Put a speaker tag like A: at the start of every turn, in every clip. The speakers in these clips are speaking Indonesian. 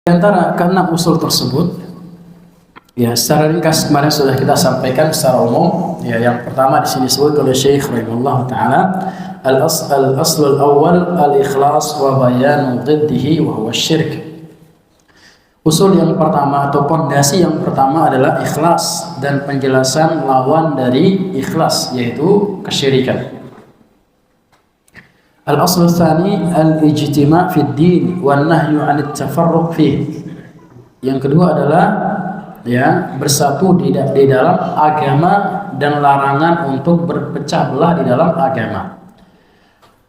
A: Di antara keenam usul tersebut, ya secara ringkas kemarin sudah kita sampaikan secara umum. Ya, yang pertama di sini disebut oleh Syekh rahimahullah taala, al-aslul awwal al-ikhlas wa bayan dhiddihi wa huwa syirk. Usul yang pertama atau pondasi yang pertama adalah ikhlas dan penjelasan lawan dari ikhlas yaitu kesyirikan. Al-aslu tsani al-ijtima' fi ad-din wan nahyu 'an at-tafarruq fihi. Yang kedua adalah ya bersatu di dalam agama dan larangan untuk berpecah belah di dalam agama.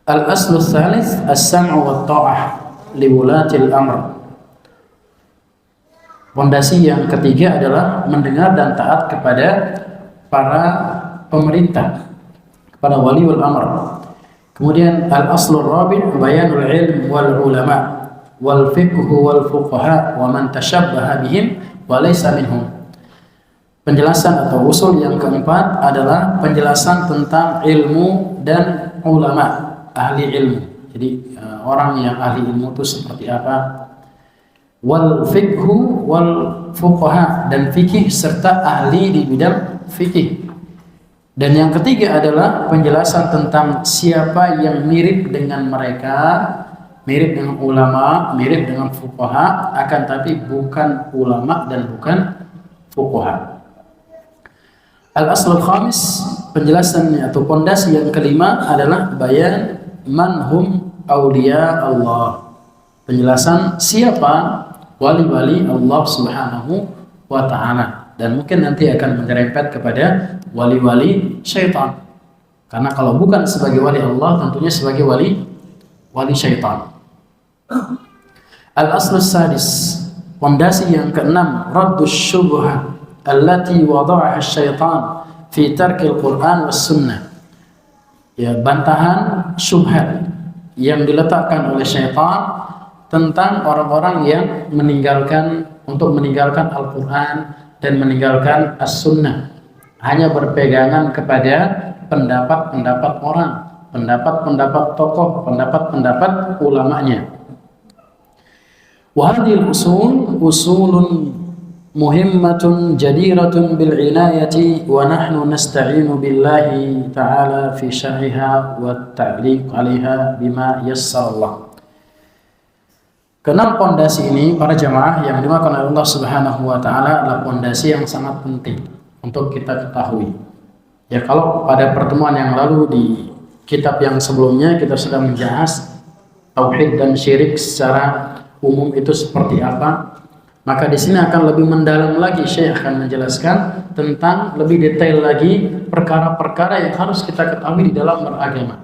A: Al-aslu tsalits as-sam'u wat tha'ah li wulatil amr. Pondasi yang ketiga adalah mendengar dan taat kepada para pemerintah, kepada waliul amr. Kemudian al-aslur rabi' bayanul ilm wal ulama wal fiqh wal fuqaha wa man tashabbaha bihim wa laysa minhum. Penjelasan atau usul yang keempat adalah penjelasan tentang ilmu dan ulama, ahli ilmu. Jadi orang yang ahli ilmu itu seperti apa? Wal fiqh wal fuqaha, dan fikih serta ahli di bidang fikih. Dan yang ketiga adalah penjelasan tentang siapa yang mirip dengan mereka, mirip dengan ulama, mirip dengan fuqaha, akan tapi bukan ulama dan bukan fuqaha. Al-aslul khamis, penjelasan atau pondasi yang kelima adalah bayan man hum awliya Allah. Penjelasan siapa wali-wali Allah Subhanahu wa ta'ala. Dan mungkin nanti akan menyerempet kepada wali-wali syaitan. Karena kalau bukan sebagai wali Allah, tentunya sebagai wali syaitan. Al-aslus sadis, pondasi yang keenam, raddus syubhah allati wada'aha syaitan fi tarkil Qur'an was sunnah. Ya, bantahan syubhat yang diletakkan oleh syaitan tentang orang-orang yang meninggalkan Al-Quran dan meninggalkan As-Sunnah, hanya berpegangan kepada pendapat-pendapat orang, pendapat-pendapat tokoh, pendapat-pendapat ulamanya. Wa hadhil usulun muhimmatun jadiratun bil inayati wa nahnu nasta'inu billahi ta'ala fi syarhiha wa ta'liq 'alaiha bima yassara Allah. Keenam pondasi ini, para jamaah yang dimakan oleh Allah Subhanahu wa taala, adalah pondasi yang sangat penting untuk kita ketahui. Ya, kalau pada pertemuan yang lalu di kitab yang sebelumnya kita sudah membahas tauhid dan syirik secara umum itu seperti apa, maka di sini akan lebih mendalam lagi Syekh akan menjelaskan tentang lebih detail lagi perkara-perkara yang harus kita ketahui di dalam beragama.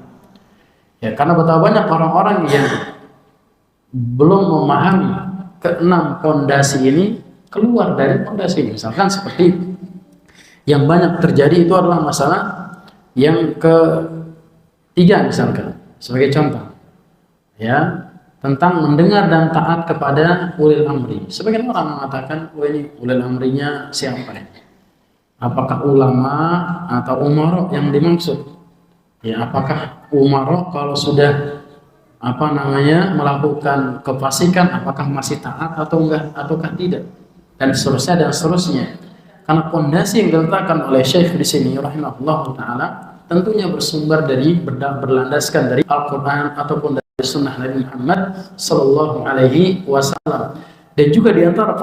A: Ya, karena betapa banyak orang-orang yang belum memahami keenam pondasi ini, keluar dari pondasi ini. Misalkan seperti yang banyak terjadi itu adalah masalah yang ketiga, misalkan sebagai contoh, ya, tentang mendengar dan taat kepada ulil amri. Sebagian orang mengatakan, oh ini ulil amrinya siapa ya? Apakah ulama atau umara yang dimaksud? Ya, apakah umara kalau sudah melakukan kefasikan, apakah masih taat atau enggak, ataukah tidak, dan seterusnya. Karena pondasi yang diletakkan oleh Syekh di sini rahimahullah taala tentunya bersumber dari berlandaskan dari Al-Qur'an ataupun dari sunnah Nabi Muhammad sallallahu alaihi wasallam. Dan juga di antara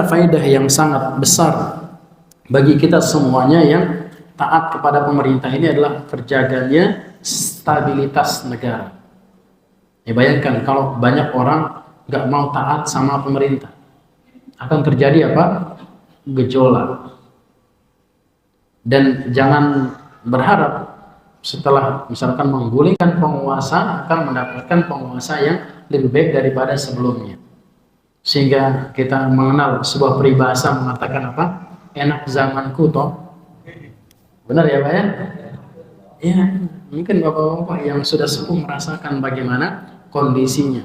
A: faedah yang sangat besar bagi kita semuanya yang taat kepada pemerintah ini adalah terjaganya stabilitas negara. Ya, bayangkan kalau banyak orang nggak mau taat sama pemerintah, akan terjadi apa? Gejolak. Dan jangan berharap setelah misalkan menggulingkan penguasa akan mendapatkan penguasa yang lebih baik daripada sebelumnya. Sehingga kita mengenal sebuah peribahasa mengatakan apa? Enak zamanku toh. Benar ya Pak ya? Ya, mungkin bapak-bapak yang sudah sepuh merasakan bagaimana kondisinya.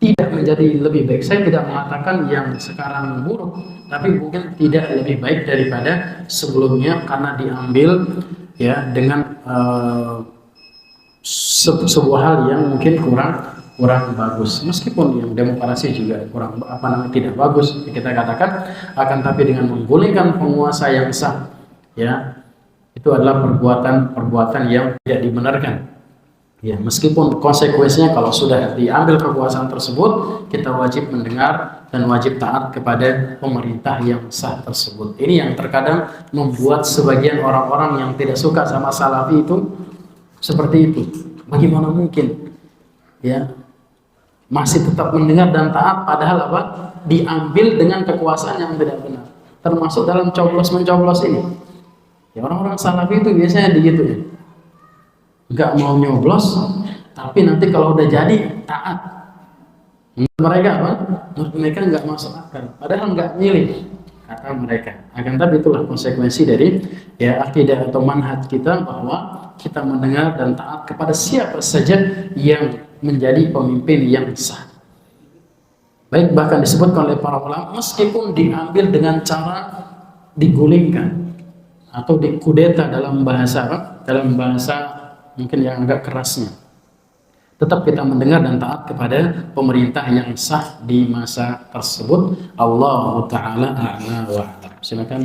A: Tidak menjadi lebih baik. Saya tidak mengatakan yang sekarang buruk, tapi mungkin tidak lebih baik daripada sebelumnya karena diambil ya dengan sebuah hal yang mungkin kurang bagus. Meskipun yang demokrasi juga kurang tidak bagus kita katakan, akan tapi dengan menggulingkan penguasa yang sah, ya, itu adalah perbuatan yang tidak dibenarkan. Ya, meskipun konsekuensinya kalau sudah diambil kekuasaan tersebut, kita wajib mendengar dan wajib taat kepada pemerintah yang sah tersebut. Ini yang terkadang membuat sebagian orang-orang yang tidak suka sama Salafi itu seperti itu. Bagaimana mungkin, ya, masih tetap mendengar dan taat padahal apa? Diambil dengan kekuasaan yang tidak benar. Termasuk dalam coblos-mencoblos ini. Ya, orang-orang Salafi itu biasanya begitu ya. Nggak mau nyoblos, tapi nanti kalau udah jadi taat. Mereka apa? Mereka nggak masuk akal, padahal nggak milih, kata mereka. Akan tapi itulah konsekuensi dari ya akidah atau manhaj kita, bahwa kita mendengar dan taat kepada siapa saja yang menjadi pemimpin yang sah. Baik, bahkan disebutkan oleh para ulama, meskipun diambil dengan cara digulingkan atau dikudeta dalam bahasa mungkin yang agak kerasnya, tetap kita mendengar dan taat kepada pemerintah yang sah di masa tersebut. Allahu ta'ala a'la wa a'lam. Silakan.